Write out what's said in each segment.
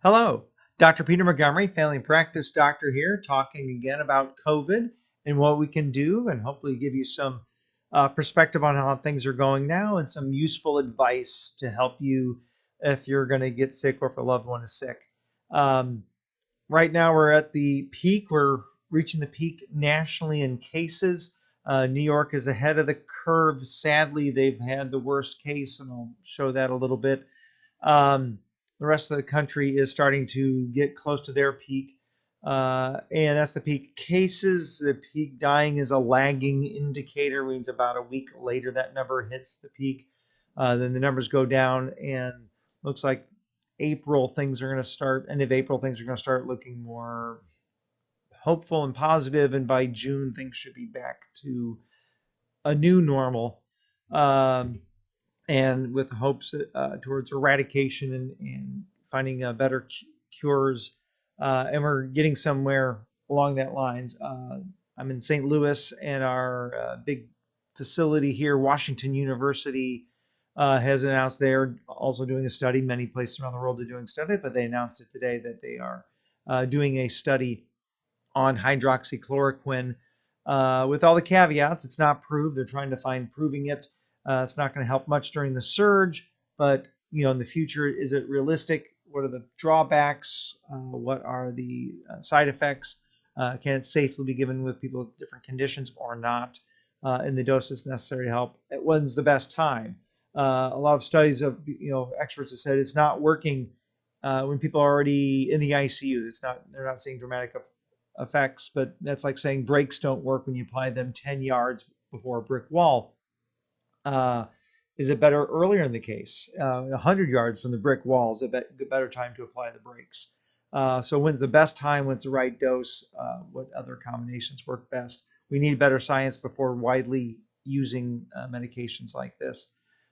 Hello, Dr. Peter Montgomery, family practice doctor here, talking again about COVID and what we can do, and hopefully give you some perspective on how things are going now and some useful advice to help you if you're going to get sick or if a loved one is sick. Um, right now, we're at the peak. We're reaching the peak nationally in cases. New York is ahead of the curve. Sadly, they've had the worst case, and I'll show that a little bit. Um, the rest of the country is starting to get close to their peak. And that's the peak cases. The peak dying is a lagging indicator, means about a week later that number hits the peak. Then the numbers go down, and looks like April things are going to start, end of April things are going to start looking more hopeful and positive, and by June things should be back to a new normal. Um, and with hopes towards eradication and finding better cures. And we're getting somewhere along that lines. I'm in St. Louis, and our big facility here, Washington University, has announced they're also doing a study. Many places around the world are doing study, but they announced it today that they are doing a study on hydroxychloroquine with all the caveats. It's not proved. They're trying to find proving it. It's not going to help much during the surge, but in the future, is it realistic? What are the drawbacks? What are the side effects? Can it safely be given with people with different conditions or not? And the doses necessary to help. When's the best time? A lot of studies of experts have said it's not working when people are already in the ICU. They're not seeing dramatic effects, but that's like saying brakes don't work when you apply them 10 yards before a brick wall. Uh, is it better earlier in the case? 100 yards from the brick wall is a better time to apply the brakes. So when's the best time? When's the right dose? What other combinations work best? We need better science before widely using medications like this.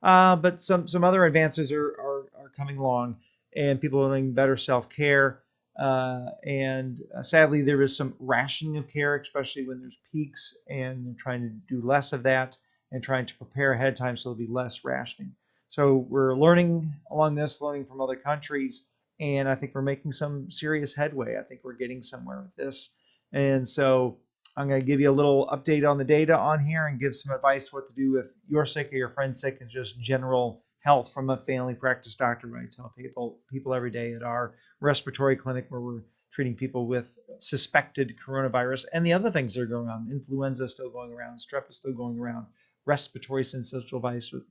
But some other advances are coming along, and people are doing better self-care. And sadly, there is some rationing of care, especially when there's peaks, and they're trying to do less of that and trying to prepare ahead of time so there'll be less rationing. So we're learning along this, learning from other countries, and I think we're making some serious headway. I think we're getting somewhere with this. And so I'm going to give you a little update on the data on here and give some advice what to do if you're sick or your friend's sick, and just general health from a family practice doctor. I tell people every day at our respiratory clinic where we're treating people with suspected coronavirus and the other things that are going on. Influenza is still going around, strep is still going around, respiratory syncytial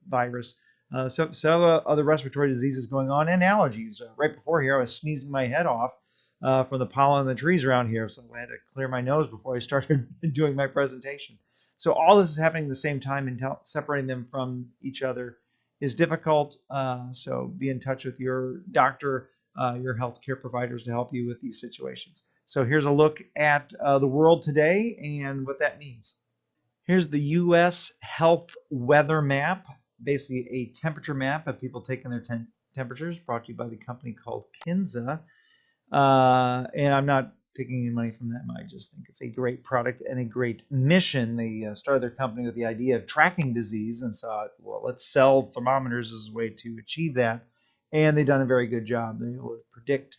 virus, so other respiratory diseases going on, and allergies. Right before here, I was sneezing my head off from the pollen in the trees around here, so I had to clear my nose before I started doing my presentation. So all this is happening at the same time, and separating them from each other is difficult. So be in touch with your doctor, your healthcare providers to help you with these situations. So here's a look at the world today and what that means. Here's the U.S. health weather map, basically a temperature map of people taking their temperatures, brought to you by the company called Kinza. And I'm not taking any money from them. I just think it's a great product and a great mission. They started their company with the idea of tracking disease and thought, well, let's sell thermometers as a way to achieve that. And they've done a very good job. They will predict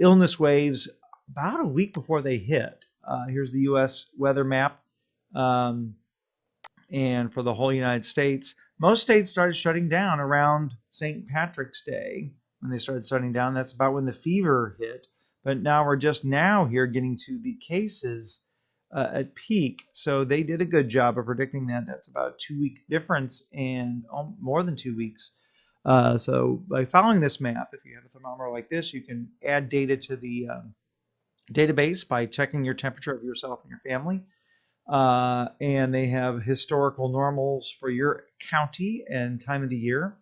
illness waves about a week before they hit. Here's the U.S. weather map. Um, and for the whole United States, most states started shutting down around St. Patrick's Day when they started shutting down. That's about when the fever hit. But now we're just now here getting to the cases at peak. So they did a good job of predicting that. That's about a 2 week difference, and more than 2 weeks. So by following this map, if you have a thermometer like this, you can add data to the database by checking your temperature of yourself and your family. And they have historical normals for your county and time of the year.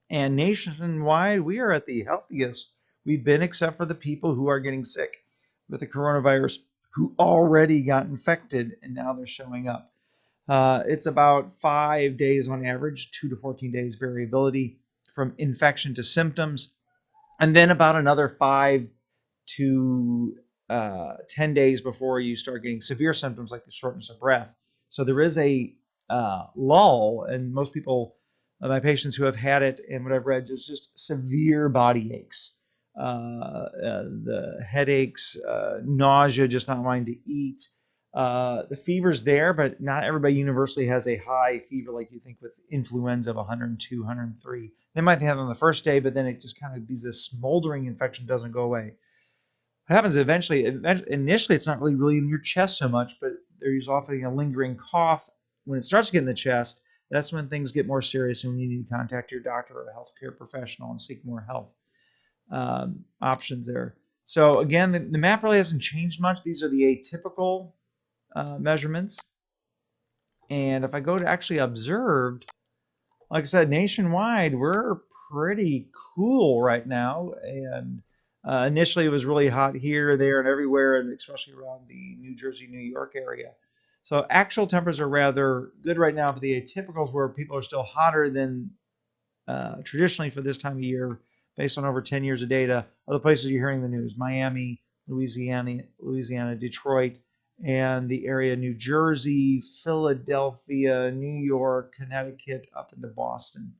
And nationwide, we are at the healthiest we've been, except for the people who are getting sick with the coronavirus who already got infected and now they're showing up. It's about 5 days on average, 2 to 14 days variability from infection to symptoms, and then about another 5 to 10 days before you start getting severe symptoms like the shortness of breath. So there is a lull, and most people, my patients who have had it and what I've read, is just severe body aches. the headaches, nausea, just not wanting to eat. The fever's there, but not everybody universally has a high fever like you think with influenza of 102, 103. They might have it on the first day, but then it just kind of be this smoldering infection, doesn't go away. What happens eventually, initially, it's not really in your chest so much, but there's often a lingering cough. When it starts to get in the chest, that's when things get more serious and you need to contact your doctor or a healthcare professional and seek more health options there. So again, the map really hasn't changed much. These are the atypical measurements. And if I go to actually observed, like I said, nationwide, we're pretty cool right now. And initially, it was really hot here, there, and everywhere, and especially around the New Jersey, New York area. So actual temperatures are rather good right now for the atypicals, where people are still hotter than traditionally for this time of year, based on over 10 years of data. Other places you're hearing the news: Miami, Louisiana, Detroit, and the area New Jersey, Philadelphia, New York, Connecticut, up into Boston.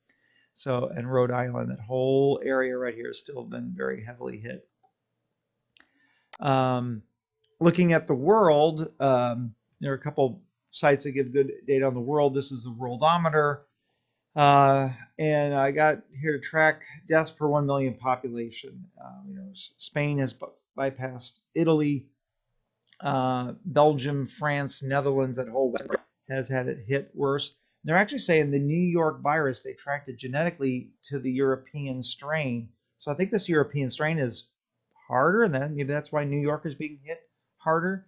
So, and Rhode Island, that whole area right here has still been very heavily hit. Looking at the world, there are a couple sites that give good data on the world. This is the Worldometer. And I got here to track deaths per 1 million population. Spain has bypassed Italy, Belgium, France, Netherlands, that whole West has had it hit worse. And they're actually saying the New York virus, they tracked it genetically to the European strain. So I think this European strain is harder, and then maybe that's why New York is being hit harder.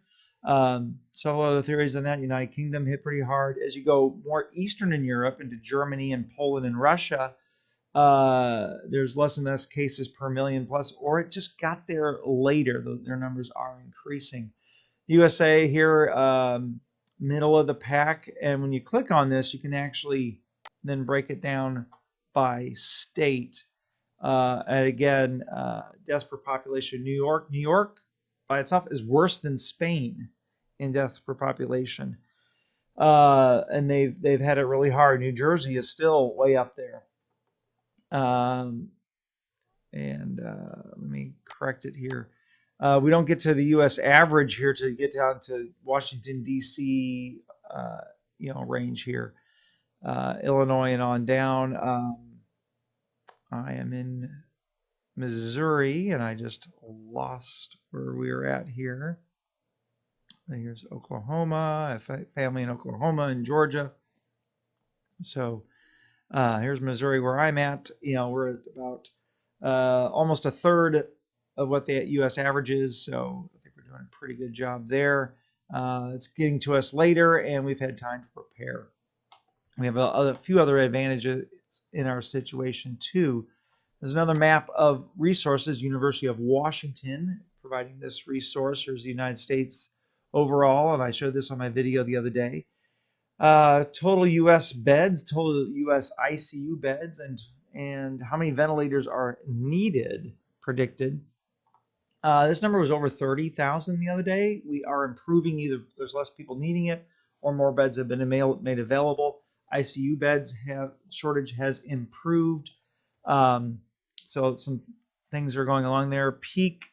Several other theories on that. United Kingdom hit pretty hard. As you go more eastern in Europe into Germany and Poland and Russia, there's less and less cases per million plus, or it just got there later. Their numbers are increasing. USA here, middle of the pack, and when you click on this, you can actually then break it down by state. And again, deaths per population. New York by itself is worse than Spain in deaths per population, and they've had it really hard. New Jersey is still way up there. And let me correct it here. We don't get to the U.S. average here to get down to Washington D.C. Range here, Illinois and on down. I am in Missouri, and I just lost where we are at here. Here's Oklahoma. I have family in Oklahoma and Georgia. So here's Missouri, where I'm at. We're at about almost a third of what the U.S. average is. So I think we're doing a pretty good job there. It's getting to us later, and we've had time to prepare. We have a few other advantages in our situation too. There's another map of resources. University of Washington providing this resource. Here's the United States overall, and I showed this on my video the other day. Total U.S. beds, total U.S. ICU beds, and how many ventilators are needed predicted. This number was over 30,000 the other day. We are improving. Either there's less people needing it or more beds have been made available. ICU beds shortage has improved. So some things are going along there. Peak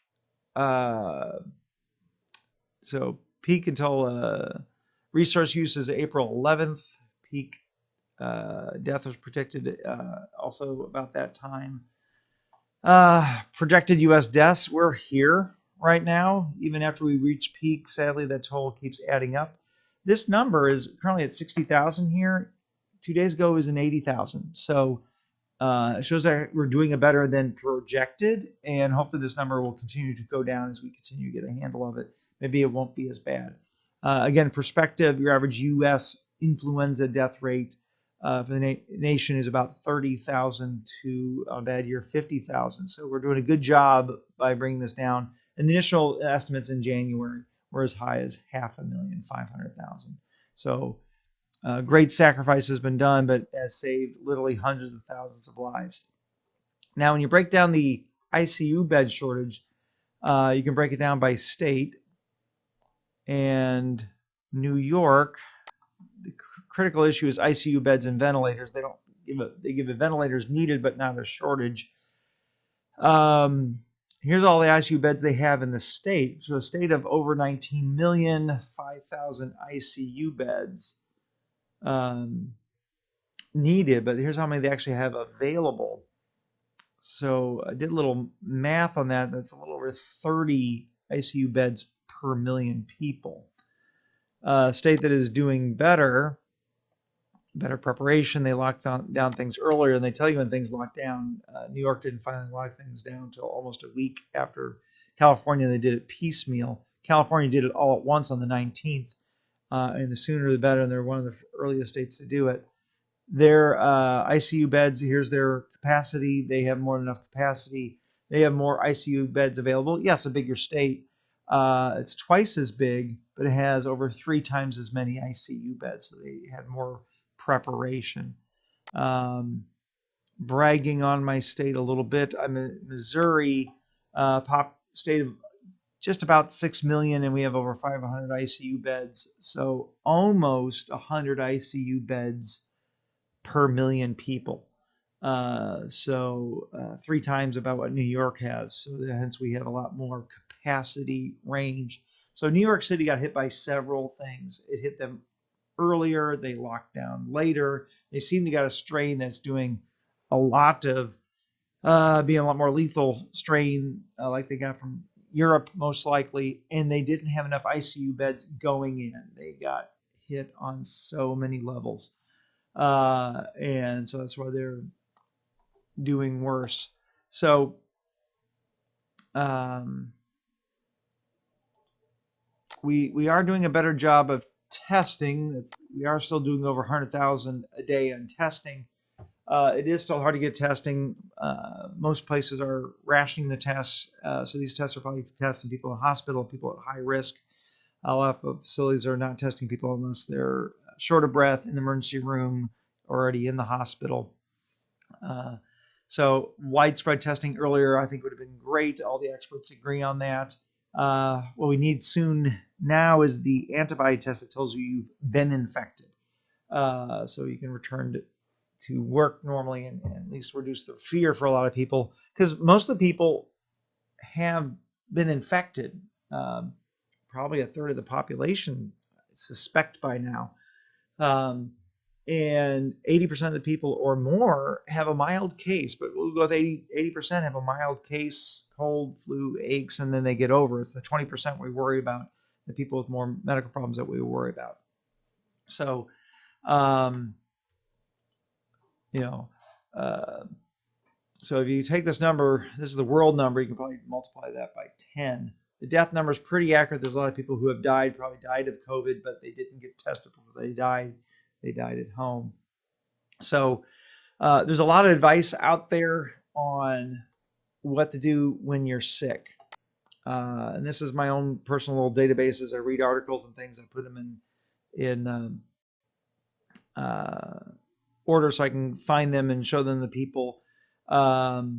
until resource use is April 11th. Peak death was predicted also about that time. Projected U.S. deaths, we're here right now. Even after we reach peak, sadly, that total keeps adding up. This number is currently at 60,000 here. 2 days ago it was in 80,000. So it shows that we're doing it better than projected, and hopefully this number will continue to go down as we continue to get a handle of it. Maybe it won't be as bad. Again, perspective, your average U.S. influenza death rate for the nation is about 30,000 to, on a bad year, 50,000. So we're doing a good job by bringing this down. And the initial estimates in January were as high as 500,000. So great sacrifice has been done, but has saved literally hundreds of thousands of lives. Now, when you break down the ICU bed shortage, you can break it down by state. And New York, the critical issue is ICU beds and ventilators. They give it ventilators needed, but not a shortage. Here's all the ICU beds they have in the state. So a state of over 19 million, 5,000 ICU beds needed, but here's how many they actually have available. So I did a little math on that. That's a little over 30 ICU beds per million people. A state that is doing better preparation. They locked down things earlier, and they tell you when things lock down. New York didn't finally lock things down until almost a week after California. They did it piecemeal. California did it all at once on the 19th, and the sooner the better, and they're one of the earliest states to do it. Their ICU beds, here's their capacity. They have more than enough capacity. They have more ICU beds available. Yes, a bigger state. It's twice as big, but it has over 3 times as many ICU beds. So they had more preparation. Bragging on my state a little bit. I'm in Missouri, state of just about 6 million, and we have over 500 ICU beds. So almost 100 ICU beds per million people. 3 times about what New York has. So hence we have a lot more capacity range. So New York City got hit by several things. It hit them earlier. They locked down later. They seem to got a strain that's doing a lot of being a lot more lethal strain like they got from Europe most likely. And they didn't have enough ICU beds going in. They got hit on so many levels. And so that's why they're doing worse. So we are doing a better job of testing. We are still doing over 100,000 a day on testing. It is still hard to get testing. Most places are rationing the tests. So these tests are probably testing people in hospital, people at high risk. A lot of facilities are not testing people unless they're short of breath in the emergency room, already in the hospital. So widespread testing earlier, I think, would have been great. All the experts agree on that. What we need soon now is the antibody test that tells you you've been infected. So you can return to work normally and at least reduce the fear for a lot of people, because most of the people have been infected. Probably a third of the population, I suspect by now. And 80% of the people or more have a mild case, but we'll go with 80% have a mild case, cold, flu, aches, and then they get over it. It's the 20% we worry about, the people with more medical problems that we worry about. So, so if you take this number, this is the world number, you can probably multiply that by 10. The death number is pretty accurate. There's a lot of people who have died, probably died of COVID, but they didn't get tested before they died. They died at home. So there's a lot of advice out there on what to do when you're sick. And this is my own personal little database. As I read articles and things, I put them in order so I can find them and show them to people. The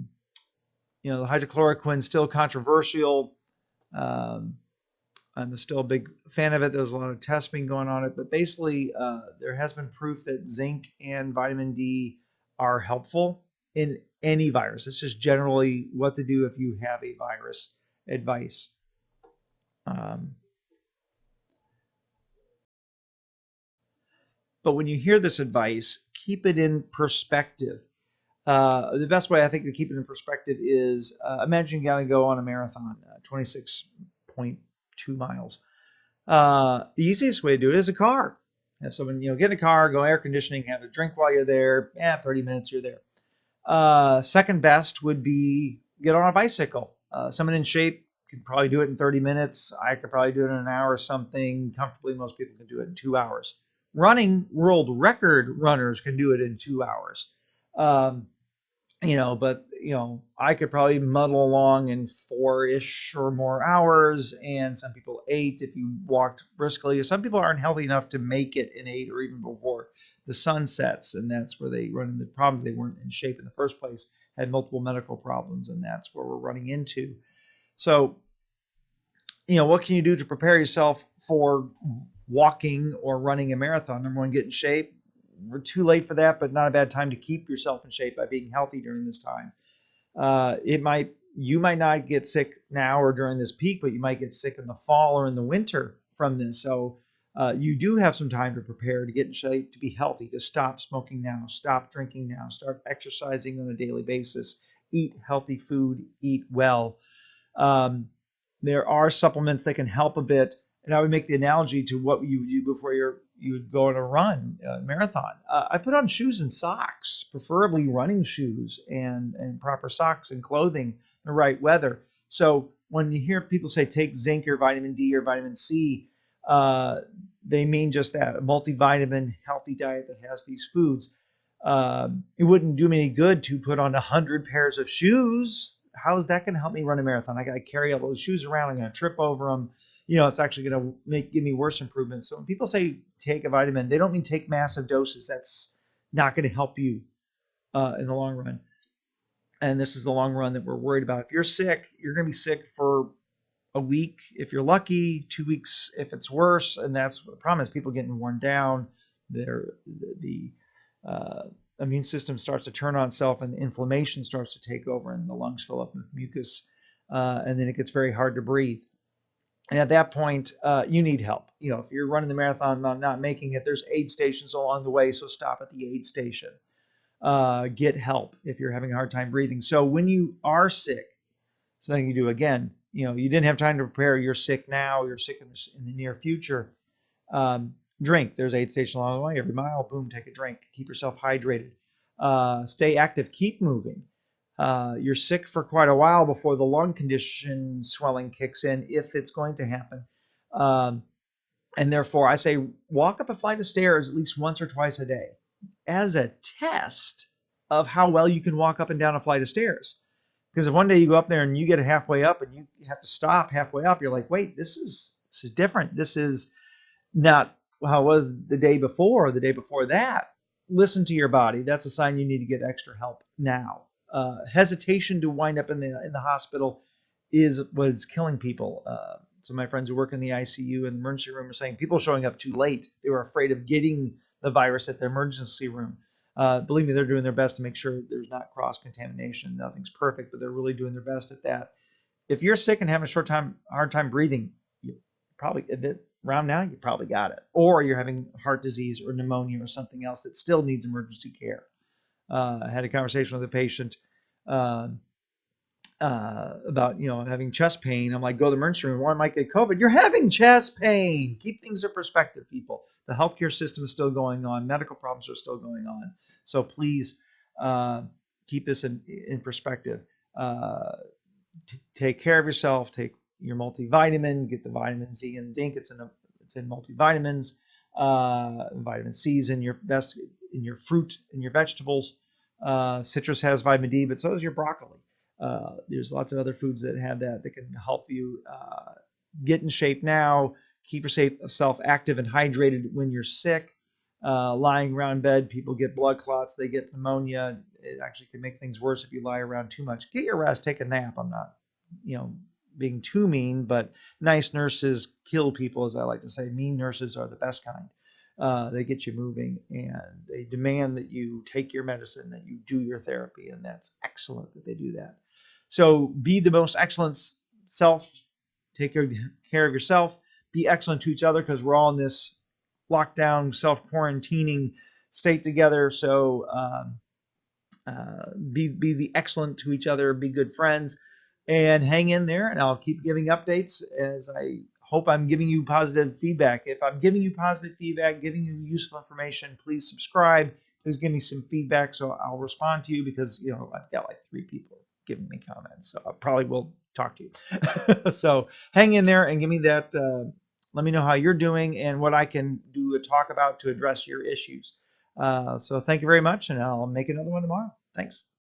hydrochloroquine is still controversial. I'm still a big fan of it. There's a lot of testing going on it, but basically there has been proof that zinc and vitamin D are helpful in any virus. It's just generally what to do if you have a virus advice. But when you hear this advice, keep it in perspective. The best way I think to keep it in perspective is imagine you got to go on a marathon, 26.2 miles. The easiest way to do it is a car. Have someone, get in a car, go air conditioning, have a drink while you're there. 30 minutes, you're there. Second best would be get on a bicycle. Someone in shape can probably do it in 30 minutes. I could probably do it in an hour or something. Comfortably, most people can do it in 2 hours. Running, world record runners can do it in 2 hours. But I could probably muddle along in 4-ish or more hours, and some people 8 if you walked briskly. Some people aren't healthy enough to make it in 8 or even before the sun sets, and that's where they run into problems. They weren't in shape in the first place, had multiple medical problems, and that's where we're running into. So, what can you do to prepare yourself for walking or running a marathon? Number one, get in shape. We're too late for that, but not a bad time to keep yourself in shape by being healthy during this time. It might You might not get sick now or during this peak, but you might get sick in the fall or in the winter from this. So you do have some time to prepare, to get in shape, to be healthy, to stop smoking now, stop drinking now, start exercising on a daily basis, eat healthy food, eat well. Um, there are supplements that can help a bit, and I would make the analogy to what you do before you would go on a run, marathon. I put on shoes and socks, preferably running shoes and proper socks and clothing, the right weather. So when you hear people say take zinc or vitamin D or vitamin C, uh, they mean just that, a multivitamin, healthy diet that has these foods. It wouldn't do me any good to put on 100 pairs of shoes. How is that going to help me run a marathon? I got to carry all those shoes around. I'm going to trip over them. It's actually going to give me worse improvements. So when people say take a vitamin, they don't mean take massive doses. That's not going to help you in the long run. And this is the long run that we're worried about. If you're sick, you're going to be sick for a week if you're lucky, 2 weeks if it's worse, and that's what the problem is. People getting worn down. The uh, immune system starts to turn on itself, and the inflammation starts to take over, and the lungs fill up with mucus, and then it gets very hard to breathe. And at that point, you need help. If you're running the marathon, not making it, there's aid stations along the way, so stop at the aid station. Get help if you're having a hard time breathing. So when you are sick, something you do again, you didn't have time to prepare. You're sick now. You're sick in the near future. Drink. There's aid station along the way. Every mile, boom, take a drink. Keep yourself hydrated. Stay active. Keep moving. You're sick for quite a while before the lung condition swelling kicks in, if it's going to happen. Um, and therefore, I say walk up a flight of stairs at least once or twice a day as a test of how well you can walk up and down a flight of stairs. Because if one day you go up there and you get halfway up and you have to stop halfway up, you're like, wait, this is different. This is not how it was the day before or the day before that. Listen to your body. That's a sign you need to get extra help now. Hesitation to wind up in the hospital was killing people. Some of my friends who work in the ICU and the emergency room are saying people showing up too late. They were afraid of getting the virus at the emergency room. Believe me, they're doing their best to make sure there's not cross contamination. Nothing's perfect, but they're really doing their best at that. If you're sick and having a hard time breathing, you probably around now you probably got it, or you're having heart disease or pneumonia or something else that still needs emergency care. I had a conversation with a patient uh, about having chest pain. I'm like, go to the emergency room. Why might get COVID? You're having chest pain. Keep things in perspective, people. The healthcare system is still going on. Medical problems are still going on. So please uh, keep this in perspective. Uh, Take care of yourself. Take your multivitamin. Get the vitamin Z and zinc. It's in multivitamins. Vitamin C's in your fruit and your vegetables. Citrus has vitamin D, but so does your broccoli. There's lots of other foods that have that can help you get in shape now. Keep yourself active and hydrated when you're sick. Lying around bed, people get blood clots, they get pneumonia. It actually can make things worse if you lie around too much. Get your rest, take a nap. I'm not, being too mean, but nice nurses kill people, as I like to say. Mean nurses are the best kind. They get you moving and they demand that you take your medicine, that you do your therapy, and that's excellent that they do that. So be the most excellent self. Take care of yourself. Be excellent to each other, because we're all in this lockdown, self-quarantining state together. So be the excellent to each other, be good friends, and hang in there. And I'll keep giving updates as I hope I'm giving you positive feedback. If I'm giving you positive feedback, giving you useful information, please subscribe. Please give me some feedback so I'll respond to you, because I've got like 3 people giving me comments, so I probably will talk to you. So hang in there and give me that. Let me know how you're doing and what I can do to talk about to address your issues. So thank you very much, and I'll make another one tomorrow. Thanks.